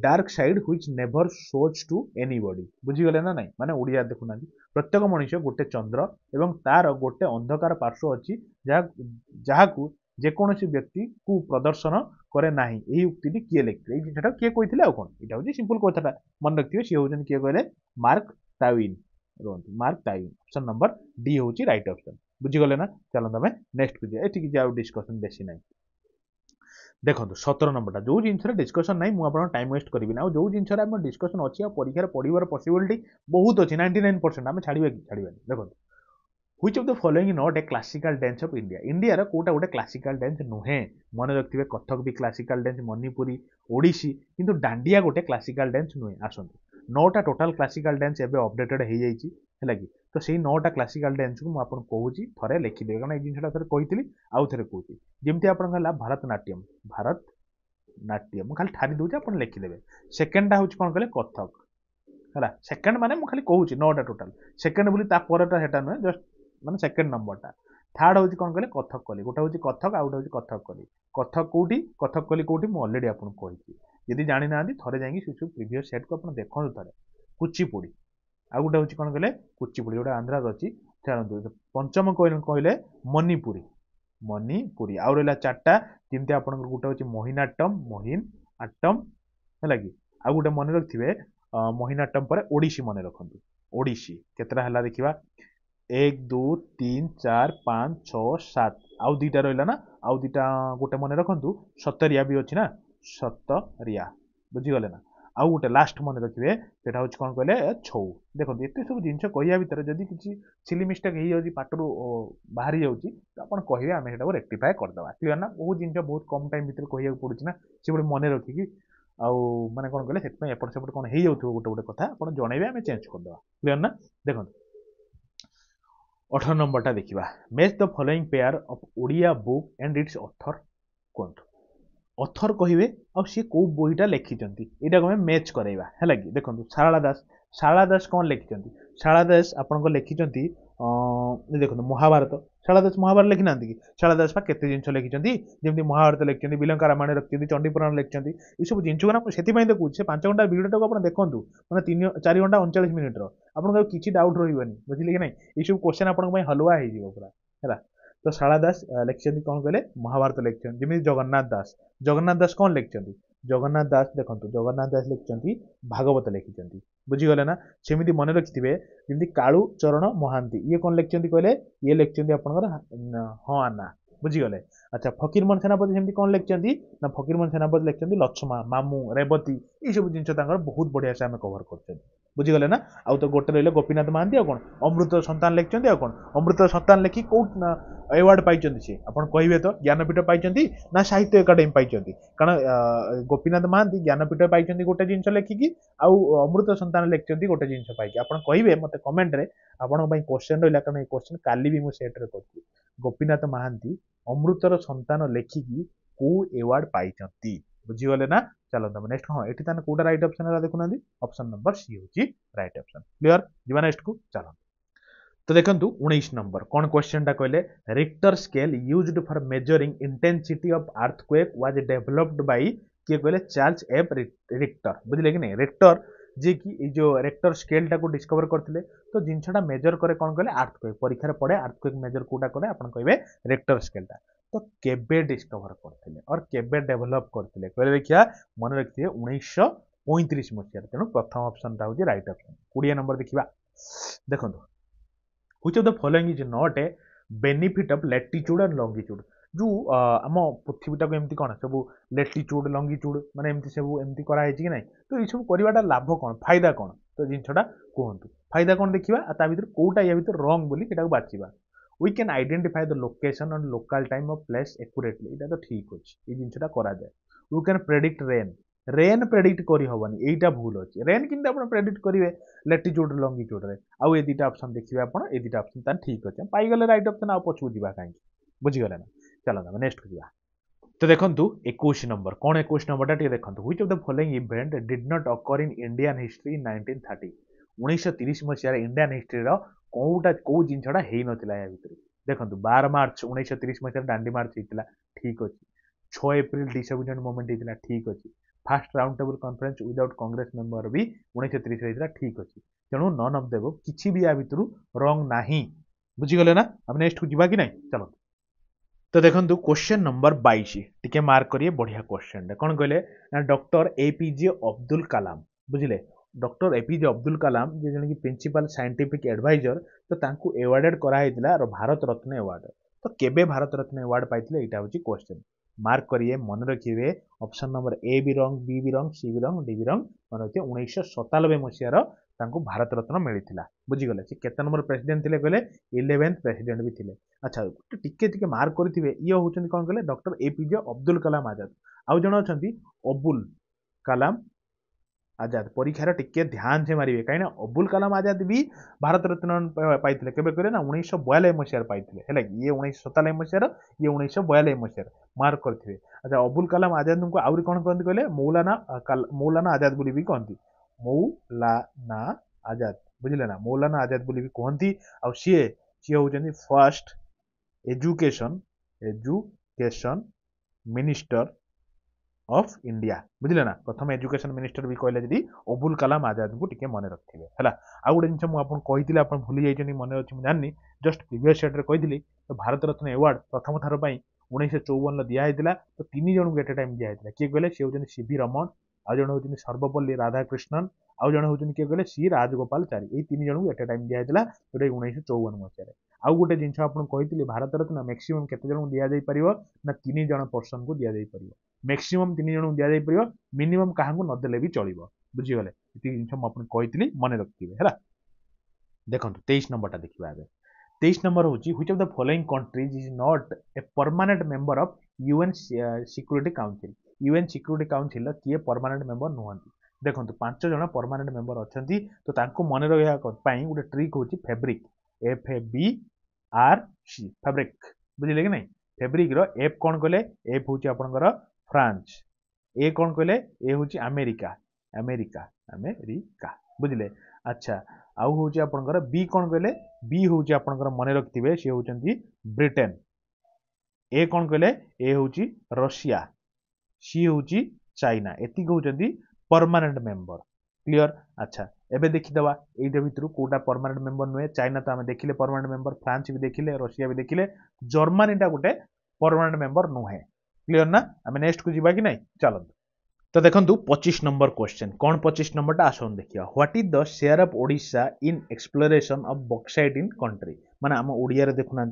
dark side which never shows to anybody बुझीगले ना नाही माने ओडिया देखुना प्रत्येक मनुष्य गोटे चंद्र एवं तार गोटे अंधकार पार्श्व अछि जहाकू जेकोसी व्यक्ति को प्रदर्शन करे नाही एही उक्ति किए लिखिले एई जिटा किए कहिथिले आ कोन एटा होची सिंपल कथाटा मन रखियो सी होजन किए कहले मार्क टाविन रोंतु Mark Twain option number D होची राइट ऑप्शन बुझी गले ना चलो तमे नेक्स्ट को जे एठी कि जाउ डिस्कशन बेसी नाही देखंतु 17 नंबरटा जो जिनसरे डिस्कशन नाही मु आपण टाइम वेस्ट करबी ना जो जिनसरे हम डिस्कशन अछि आ परीक्षा रे पढिबार पॉसिबिलिटी बहुत अछि 99% हम छाड़िबे देखंतु which of the following not a classical dance of India India रा कोटा गोटे क्लासिकल डांस नुहे मन रखिबे कथक भी क्लासिकल डांस मणिपुरी ओडिसी किंतु डांडिया गोटे क्लासिकल डांस नुहे आसंतु 9टा टोटल क्लासिकल डांस एबे अपडेटेड हे जाईची हैला कि तो सेही 9टा क्लासिकल डांस को मु आपन कहूची थरे लिखि दे कारण ए जिनसटा थरे कहितली आउ थरे कहूची जेमति आपन हला भारतनाट्यम खाली ठारी दोची आपन लिखि देबे सेकंडटा होची कोन कहले कथक हैला सेकंड माने मु खाली कहूची 9टा टोटल सेकंड बोली ता परटा हेटा न जस्ट माने सेकंड नंबरटा थर्ड होची कोन कहले कथक कली गोटा होची कथक आउट होची कथक कोठी मु ऑलरेडी आपन कहिची यदि जानि नांदी थरे जाईकी सुसु प्रीवियस सेट को आपन देखन थरे कुचिपुडी आ गोटा होची कोन कहले कुचिपुडी जोटा आंध्रा अछि चलंतु पंचम कहले मणिपुरी आउ रहला चारटा जेमति आपन गोटा होची मोहिनाट्टम हैला कि आ गोटा मन रखिबे मोहिनाट्टम पर ओडिसी मन रखंतु ओडिसी केतरा हला देखिबा 1 2 3 4 5 6 7 आउ दीटा रहिला ना आउ दीटा गोटे मन रखंतु सतरिया भी अछि ना सतरिया बुझी गले ना आउ गोटे लास्ट मन रखिबे सेटा होछि कोन कहले छौ देखंतु एते सब जिंस कहिया भीतर जदी किछि सिली मिस्टेक हे जाउची पाटरू बाहरी जाउची तो आपण कहिबे आमे सेटा को रेक्टिफाई कर दबा क्लियर ना बहुत जिंस बहुत कम टाइम भीतर कहिया पडुची ना से बडे मन रखि कि आउ माने कोन कहले सेत एपट सेपट कोन हे जाउथो गोटे गोटे कथा आपण जणैबे आमे चेंज कर दबा क्लियर ना देखंतु 18 नंबरटा देखिबा match the following pair of Odia book and its author कोंतु ऑथर कहिबे आ से को बोईटा लिखिचंती एटा को मैच करैबा हैला कि देखंतु शारला दास कोन लिखिचंती शारला दास आपन को लिखिचंती देखंतु महाभारत शारला दास महाभारत लिखि नांती कि शारला दास पा केते जिंस लिखिचंती जेमति महाभारत लिखिचंती बिलंका रामायण लिखिचंती चंडी पुराण लिखिचंती ई सब जिंस को ना सेति पई देखु से 5 घंटा वीडियो को आपन देखंतु माने 4 घंटा 39 मिनिट रो आपन को किछि डाउट रहिबनी बुझिले कि नै ई सब क्वेश्चन आपन पई हलवा हे जिवो पूरा हैला तो शारला दास लिखिचंती कोन कहले महाभारत लिखिचंती जेमि जगन्नाथ दास कोन लिखिचंती जगन्नाथ दास देखंतु जगन्नाथ दास लिखिचंती भागवत लिखिचंती बुझी गले ना सेमिति मन रखिथिबे जेमि काळू चरण महांती ये कोन लिखिचंती कहले ये लिखिचंती आपनकर हां ना बुझी गले अच्छा फकीरमोहन सेनापति सेमति कोन लिखिचंती ना फकीरमोहन सेनापति लिखिचंती लक्ष्मण मामू रेवती ई सब जिंस तांकर बहुत बढ़िया से हम कवर करछन बुझीगले ना आउ तो गोटे रही गोपीनाथ महांती आ कौन अमृत संतान लिखिं आ कौन अमृत संतान लिखि कौ एवार्ड पाई सी आपड़ कहे तो ज्ञानपीठ पाई ना साहित्य एकाडेमी पाई कारण गोपीनाथ महांती ज्ञानपीठ पाई गोटे जिनस लिखिकी आउ अमृत संतान लिखिं गोटे जिनस पाई आप कहे मत कमेंट रे आपण क्वेश्चन रहा कारण क्वेश्चन काली भी मुझे सेट्रे करी गोपीनाथ महांती अमृतर संतान लेखिकी कौ एवार्ड पाई बुझीगले ना चलो नेक्स्ट हाँ ये ताने कोटा राइट ऑप्शन है देखुना ऑप्शन नंबर सी हूँ राइट ऑप्शन क्लियर जीवा नेक्स्ट को चलो तो देखो 19 नंबर कौन क्वेश्चन टा कहले Richter scale used for measuring intensity of earthquake was developed by किए कहले चार्ल्स एफ रिक्टर बुझले कि नहीं रिक्टर जे कि जो रेक्टर स्केल टाको डिस्कवर करथिले तो जिनछटा मेजर करे कौन कहले अर्थक्वेक परीक्षा पड़े अर्थक्वेक मेजर कोटा करे आपण कहबे रेक्टर स्केल टा तो केबे डिस्कवर करथिले और केबे डेवलप करथिले कहले देखिया मन रखिए 1935 मसिया तेणु प्रथम ऑप्शन टा होची राइट ऑप्शन 20 नंबर देखिबा देखंतु which of the following is not a benefit of latitude and longitude जो आम पृथ्वीटा को एमती कौन सब लैटिट्यूड लॉन्गिट्यूड माने एमती सब एमती करा कि नहीं तो ये सब करवाटा लाभ कौन फायदा कौन तो जिनसटा कहतु फायदा कौन देखा ता भर कौटा या भर रंग बोली बाछा we can identify the location and local time of place accurately ये तो ठीक अच्छे ये जिनसा कराए we can predict rain rain predict करी हबनी एटा भूल अच्छे रेन किंतु आप प्रेडिक्ट करेंगे लैटिट्यूड लॉन्गिट्यूड रे आउ ये दुटा ऑप्शन देखिए आप ये दुटा ऑप्शन तान ठीक अच्छे पाइगले राइट ऑप्शन आ पछू जीवा कहीं बुझीगले ना चलो नेक्स्ट जा तो देखो 21 नंबर कौन 21 नंबर टा देखो which of the following event did not occur in Indian history in 1930 1930 मसीह इंडियन हिस्ट्री कौटा कौ जिनसा है नाला या भर देखो 12 मार्च 1930 मसीह दांडी मार्च होता ठीक अच्छे 6 एप्रिल डिसोबिडिएंट मूवमेंट होता ठीक अच्छे fast round table conference without Congress member भी 1930 होता ठीक अच्छे तेणु नन ऑफ देव किसी भी या भर रंग ना बुझीगले ना अब नेक्स्ट को जीवा कि नहीं चलो तो देखो क्वेश्चन नंबर 22 टिके मार्क करिए बढ़िया क्वेश्चन कौन कहले ना doctor APJ Abdul Kalam बुझिले doctor APJ Abdul Kalam जे जन की प्रिंसिपल साइंटिफिक एडवाइजर तो तांकू एवार्डेड करा भारत रत्न अवार्ड तो केबे भारत रत्न अवार्ड पाइथिले एटा होची क्वेश्चन मार्क करिए मन रखिए ऑप्शन नंबर ए भी रंग बी भी रंग सी भी रंग डी भी रंग मन रखिए 1997 मसीहार तांकू भारत रत्न मिलता बुझीगले से केते नंबर प्रेसिडेंट थे कहले 11th प्रेसिडेंट भी थे अच्छा टिके टिके मार्क करेंगे ये होचंदी कौन कहले डॉक्टर एपीजे अब्दुल कलाम आजाद आउ जन अच्छा अबुल कलाम आजाद परीक्षार टिके ध्यान से मारे कहीं अबुल कलाम आजाद भी भारत रत्न पाई केबे कहले ना 1942 मसीहार पाई है ये 1997 मसीहार ये 1942 मसीहार मार्क करते अच्छा अबुल कलाम आजाद को आउरी कौन कहते कहले मौलाना आजाद बोली भी कहती मौलाना आजाद बुझले ना मौलाना आजाद बोली भी कहती आ सी होचंदी first education minister of India बुझले ना प्रथम एजुकेशन मिनिस्टर भी कहले जी अबुल कलाम आजाद को टिके मन रखिए है आउ गोटे जिन मुझे आप भूली जाइए मन अच्छे मुझे जानी जस्ट प्रीवियस सेट्रे कही तो भारत रत्न अवार्ड प्रथम थर पर 1954 दिखाई तो 3 जन एट ए टाइम दिखाई किए कहले सी होती सीवी रमण आउ जन होती सर्वपल्ली राधाकृष्णन आउ जन होती किए कहले सी राजगोपालचारी ये 3 जन एट ए टाइम दिखाई जोटा 1954 मसीह आउ गोटे जिन आपको कही भारत रत्न मैक्सिमम केते जन दि जापर ना 3 जन पर्सन को दि जापर मैक्सिमम 3 जन दि जापर मिनिमम क्या नदेले भी चलो बुझीगले ये जिन मुझे कही मन रखिए है देखो 23 नंबर देखा 23 नंबर हूँ which of the following countries is not a permanent member of UN security council UN security council किए परमानेंट मेंबर नुहति देखो 5 जन परमानेंट मेंबर अच्छा तो तांको मन रहा गोटे ट्रिक हूँ फेब्रिक FABRC फैब्रिक बुझे कि नहीं फेब्रिक रो एफ कौन कहले एफ हूँ आपंकर फ्रांस ए कौन कहले ए हूँ अमेरिका अमेरिका अमेरिका बुझे अच्छा आउ हूँ आपंकर बी कौन कहले बी हूँ आपंकर मन रखिथे सी हूँ ब्रिटेन ए कौन कहले ए हूँ रशिया सी हूँ चाइना एति हूँ परमानेंट मेंबर क्लियर अच्छा एबे देखीदवा एटा भितर कोटा परमानेंट मेंबर नुहे चाइना तो आम देखिले परमानेंट मेंबर फ्रांस भी देखिले रशिया भी देखिले जर्मनीटा गोटे परमानेंट मेंबर नुहे क्लियर ना आम नेक्स्ट को जीवा कि नहीं चलो तो देखो 25 नंबर क्वेश्चन कौन 25 नंबर टा आसन देखिए what is the share of Odisha in exploration of bauxite in country माने आम ओडिया रे देखुना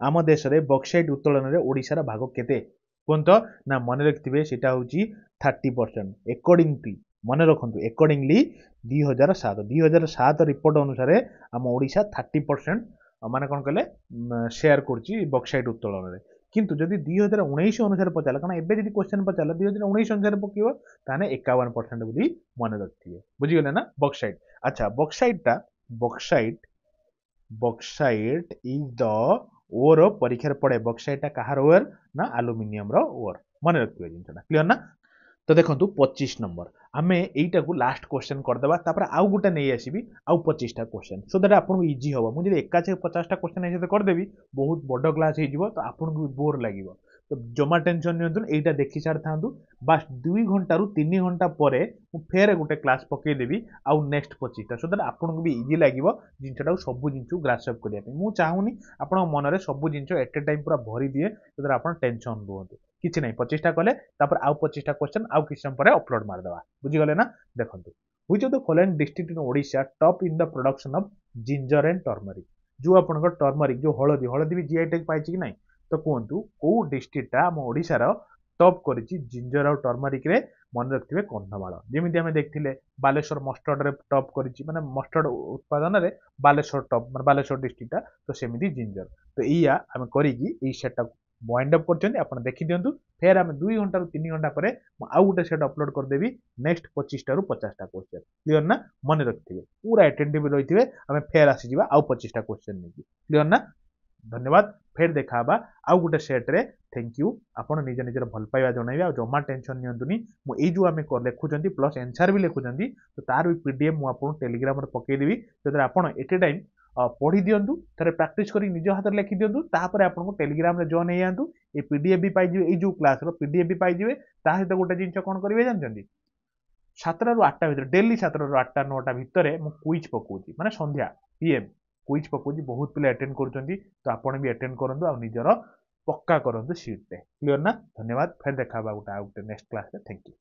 आम देश में बॉक्साइट उत्तोलन में ओडिशार भाग केते कहत ना मन रखिथे सेटा हूँ 30% अकॉर्डिंग टू ମନେ ରଖନ୍ତୁ ଏକର୍ଡିଂଲି 2007 ରିପୋର୍ଟ ଅନୁସାରେ ଆମ ଓଡ଼ିଶା 30% ମାନେ କ'ଣ କହିଲେ ସେୟାର କରୁଛି ବକ୍ସାଇଟ୍ ଉତ୍ତୋଳନରେ। କିନ୍ତୁ ଯଦି 2019 ଅନୁସାରେ ପଚାରିଲା, କାରଣ ଏବେ ଯଦି କ୍ୱେଶ୍ଚନ୍ ପଚାରିଲା 2019 ଅନୁସାରେ ପକେଇବ, ତାହେଲେ 51% ବୋଲି ମନେ ରଖିଥିବେ। ବୁଝିଗଲେ ନା ବକ୍ସାଇଟ୍। ଆଚ୍ଛା ବକ୍ସାଇଟ୍ ଇଜ୍ ଦ ଓର ପରୀକ୍ଷାରେ ପଡ଼େ। ବକ୍ସାଇଟ୍ଟା କାହାର ଓର ନା ଆଲୁମିନିୟମର ଓର। ମନେ ରଖିଥିବେ ଜିନିଷଟା। କ୍ଲିୟର ନା? ତ ଦେଖନ୍ତୁ 25 ନମ୍ବର ଆମେ ଏଇଟାକୁ ଲାଷ୍ଟ କ୍ୱେଶ୍ଚନ୍ କରିଦେବା, ତାପରେ ଆଉ ଗୋଟେ ନେଇ ଆସିବି ଆଉ 25ଟା କ୍ୱେଶ୍ଚନ୍, ସୋ ଦ୍ୟାଟ୍ ଆପଣଙ୍କୁ ଇଜି ହେବ। ମୁଁ ଯଦି ଏକାଛେ 50ଟା କ୍ୱେଶ୍ଚନ୍ ଏଇ କରିଦେବି ବହୁତ ବଡ଼ କ୍ଲାସ୍ ହେଇଯିବ, ତ ଆପଣଙ୍କୁ ବି ବୋର୍ ଲାଗିବ। ତ ଜମା ଟେନସନ୍ ନିଅନ୍ତୁନି, ଏଇଟା ଦେଖି ସାରିଥାନ୍ତୁ। ବାସ୍ 2 ଘଣ୍ଟାରୁ 3 ଘଣ୍ଟା ପରେ ମୁଁ ଫେର ଗୋଟେ କ୍ଲାସ୍ ପକେଇଦେବି ଆଉ ନେକ୍ସଟ 25ଟା, ସୋ ଦ୍ୟାଟ୍ ଆପଣଙ୍କୁ ବି ଇଜି ଲାଗିବ ଜିନିଷଟାକୁ ସବୁ ଜିନିଷକୁ ଗ୍ରାସ୍ ଅପ୍ କରିବା ପାଇଁ। ମୁଁ ଚାହୁଁନି ଆପଣଙ୍କ ମନରେ ସବୁ ଜିନିଷ ଏଟ୍ ଏ ଟାଇମ୍ ପୁରା ଭରି ଦିଏ, ସୋ ଦ୍ୟାଟ୍ ଆପଣ ଟେନସନ୍ ରୁହନ୍ତୁ। କିଛି ନାହିଁ, 25ଟା କଲେ ତାପରେ ଆଉ 25ଟା କ୍ୱେଶ୍ଚନ୍ ଆଉ କିଛି ସମୟ ପରେ ଅପଲୋଡ୍ ମାରିଦେବା। ବୁଝିଗଲେ ନା? ଦେଖନ୍ତୁ, which of the following district in Odisha top in the production of ginger and turmeric. ଯୋଉ ଆପଣଙ୍କ ଟର୍ମରିକ୍, ଯୋଉ ହଳଦୀ ବି GI ଟ୍ୟାଗ ପାଇଛି କି ନାହିଁ? ତ କୁହନ୍ତୁ କୋଉ ଡିଷ୍ଟ୍ରିକ୍ଟଟା ଆମ ଓଡ଼ିଶାର ଟପ୍ କରିଛି ଜିଞ୍ଜର ଆଉ ଟର୍ମରିକରେ? ମନେ ରଖିଥିବେ କନ୍ଧମାଳ। ଯେମିତି ଆମେ ଦେଖିଥିଲେ ବାଲେଶ୍ୱର ମଷ୍ଟର୍ଡରେ ଟପ୍ କରିଛି, ମାନେ ମଷ୍ଟର୍ଡ ଉତ୍ପାଦନରେ ବାଲେଶ୍ୱର ଟପ୍, ମାନେ ବାଲେଶ୍ୱର ଡିଷ୍ଟ୍ରିକ୍ଟଟା। ତ ସେମିତି ଜିଞ୍ଜର। ତ ଏଇଆ ଆମେ କରିକି ଏଇ ସେଟ୍ଟାକୁ ୱାଇଣ୍ଡ ଅପ୍ କରିଛନ୍ତି, ଆପଣ ଦେଖିଦିଅନ୍ତୁ। ଫେର ଆମେ 2 ଘଣ୍ଟାରୁ 3 ଘଣ୍ଟା ପରେ ମୁଁ ଆଉ ଗୋଟେ ସେଟ୍ ଅପଲୋଡ୍ କରିଦେବି ନେକ୍ସଟ 25ଟାରୁ 50ଟା କ୍ୱେଶ୍ଚନ୍। କ୍ଲିୟର ନା? ମନେ ରଖିଥିବେ, ପୁରା ଆଟେଣ୍ଟିଭ୍ ରହିଥିବେ। ଆମେ ଫେର ଆସିଯିବା ଆଉ 25ଟା କ୍ୱେଶ୍ଚନ୍ ନେଇକି। କ୍ଲିୟର ନା? ଧନ୍ୟବାଦ। ଫେର ଦେଖା ହେବା ଆଉ ଗୋଟେ ସେଟ୍ରେ। Thank you. ଆପଣ ନିଜ ନିଜର ଭଲ ପାଇବା ଜଣାଇବେ, ଆଉ ଜମା ଟେନସନ୍ ନିଅନ୍ତୁନି। ମୁଁ ଏଇ ଯୋଉ ଆମେ ଲେଖୁଛନ୍ତି ପ୍ଲସ୍ ଆନ୍ସର୍ ବି ଲେଖୁଛନ୍ତି, ତ ତାର ବି PDF ମୁଁ ଆପଣଙ୍କୁ ଟେଲିଗ୍ରାମରେ ପକେଇଦେବି। ସେଥିରେ ଆପଣ ଏଟ୍ ଏ ଟାଇମ୍ ପଢ଼ି ଦିଅନ୍ତୁ, ଥରେ ପ୍ରାକ୍ଟିସ୍ କରି ନିଜ ହାତରେ ଲେଖି ଦିଅନ୍ତୁ, ତାପରେ ଆପଣଙ୍କୁ ଟେଲିଗ୍ରାମରେ ଜଏନ୍ ହେଇଯାଆନ୍ତୁ। ଏ PDF ବି ପାଇଯିବେ, ଏଇ ଯୋଉ କ୍ଲାସ୍ର PDF ବି ପାଇଯିବେ। ତା ସହିତ ଗୋଟେ ଜିନିଷ କ'ଣ କରିବେ ଜାଣିଛନ୍ତି? 7ଟାରୁ 8ଟା ଭିତରେ, ଡେଲି 7ଟାରୁ 8ଟା 9ଟା ଭିତରେ ମୁଁ କୁଇଜ୍ ପକଉଛି, ମାନେ ସନ୍ଧ୍ୟା PM କୁଇଜ୍ ପକଉଛି। ବହୁତ ପିଲା ଆଟେଣ୍ଡ କରୁଛନ୍ତି, ତ ଆପଣ ବି ଆଟେଣ୍ଡ କରନ୍ତୁ ଆଉ ନିଜର ପକ୍କା କରନ୍ତୁ ସିଟ୍ରେ। କ୍ଲିୟର ନା? ଧନ୍ୟବାଦ। ଫେର ଦେଖା ହେବା ଆଉ ଗୋଟେ ନେକ୍ସଟ କ୍ଲାସ୍ରେ। Thank you.